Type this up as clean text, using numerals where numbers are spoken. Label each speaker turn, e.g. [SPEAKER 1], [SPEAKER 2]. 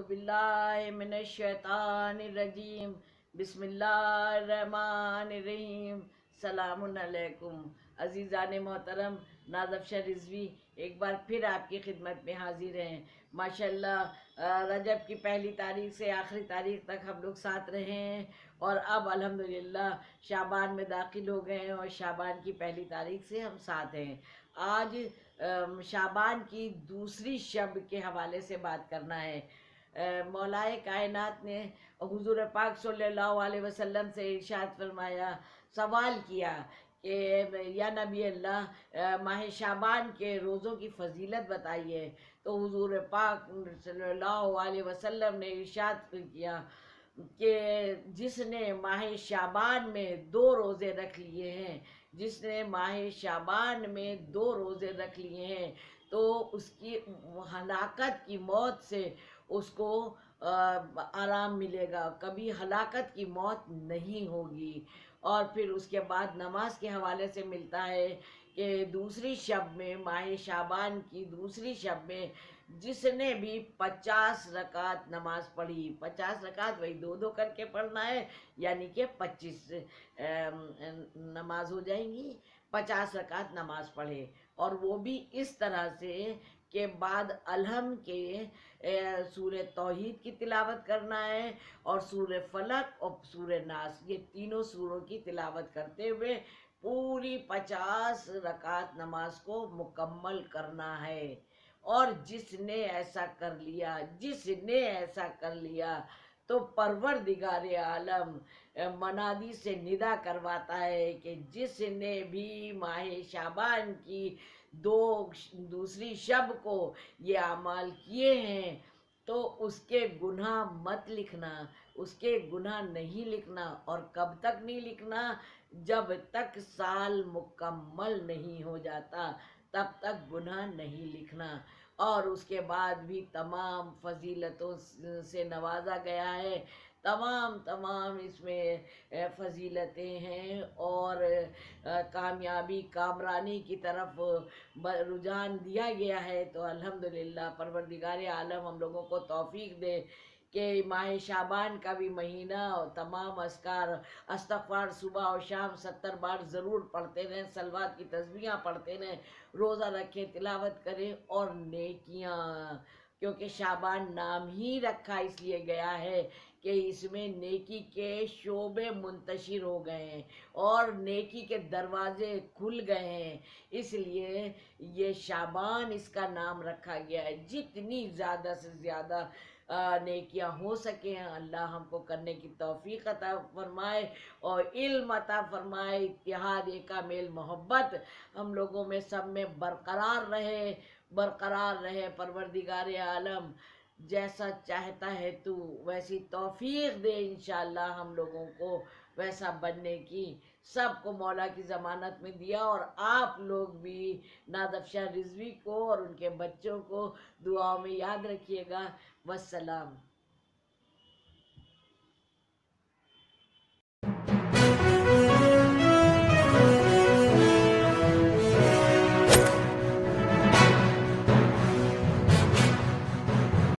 [SPEAKER 1] बिल्लाहि मिनश शैतानिर रजीम। बिस्मिल्लाहिर्रहमानिर्रहीम। सलामुन अलैकुम। अजीज़ान मोहतरम, नाज़फ़शा रिज़वी एक बार फिर आपकी खिदमत में हाजिर हैं। माशाल्लाह, रजब की पहली तारीख से आखिरी तारीख तक हम लोग साथ रहे हैं और अब अल्हम्दुलिल्लाह शाबान में दाखिल हो गए हैं और शाबान की पहली तारीख से हम साथ हैं। आज शाबान की दूसरी शब के हवाले से बात करना है। मौलाए कायनात ने हुजूर पाक सल्लल्लाहु अलैहि वसल्लम से इरशाद फरमाया, सवाल किया कि या नबी अल्लाह, माह शाबान के रोज़ों की फजीलत बताइए। तो हुजूर पाक सल्लल्लाहु अलैहि वसल्लम ने इरशाद किया कि जिसने माह शाबान में 2 रोज़े रख लिए हैं, जिसने माह शाबान में 2 रोज़े रख लिए हैं, तो उसकी हलाकत की मौत से उसको आराम मिलेगा, कभी हलाकत की मौत नहीं होगी। और फिर उसके बाद नमाज के हवाले से मिलता है कि दूसरी शब में, माह शाबान की दूसरी शब में जिसने भी 50 रकात नमाज पढ़ी, 50 रकात वही 2-2 करके पढ़ना है, यानी कि 25 नमाज हो जाएंगी। 50 रकात नमाज पढ़े और वो भी इस तरह से के बाद अलहम के सूरह तौहीद की तिलावत करना है और सूरह फलक और सूरह नास, ये तीनों सूरों की तिलावत करते हुए पूरी 50 रकात नमाज को मुकम्मल करना है। और जिसने ऐसा कर लिया, जिसने ऐसा कर लिया, तो परवरदिगार आलम मनादी से निदा करवाता है कि जिसने भी माह शाबान की दूसरी शब को ये अमाल किए हैं, तो उसके गुनाह मत लिखना, उसके गुनाह नहीं लिखना। और कब तक नहीं लिखना? जब तक साल मुकम्मल नहीं हो जाता, तब तक गुनाह नहीं लिखना। और उसके बाद भी तमाम फजीलतों से नवाजा गया है, तमाम इसमें फजीलतें हैं और कामयाबी कामरानी की तरफ रुझान दिया गया है। तो अल्हम्दुलिल्लाह परवरदिगार आलम हम लोगों को तौफीक दे कि माह शाबान का भी महीना और तमाम अस्कार अस्तगफार सुबह और शाम 70 बार ज़रूर पढ़ते रहें, सलवात की तस्बीहां पढ़ते रहें, रोज़ा रखें, तिलावत करें और नेकियां, क्योंकि शाबान नाम ही रखा इसलिए गया है कि इसमें नेकी के शोबे मुंतशिर हो गए हैं और नेकी के दरवाजे खुल गए हैं, इसलिए ये शाबान इसका नाम रखा गया है। जितनी ज़्यादा से ज़्यादा नेकियां हो सके अल्लाह हमको करने की तौफीक अता फरमाए और इल्म अता फरमाए, इत्तेहाद, एका मेल, मोहब्बत हम लोगों में सब में बरकरार रहे, बरकरार रहे। परवरदिगार आलम जैसा चाहता है तू वैसी तौफीक दे इंशाअल्लाह हम लोगों को वैसा बनने की। सबको मौला की ज़मानत में दिया और आप लोग भी नाज़फ़शा रिज़वी को और उनके बच्चों को दुआओं में याद रखिएगा। वस्सलाम।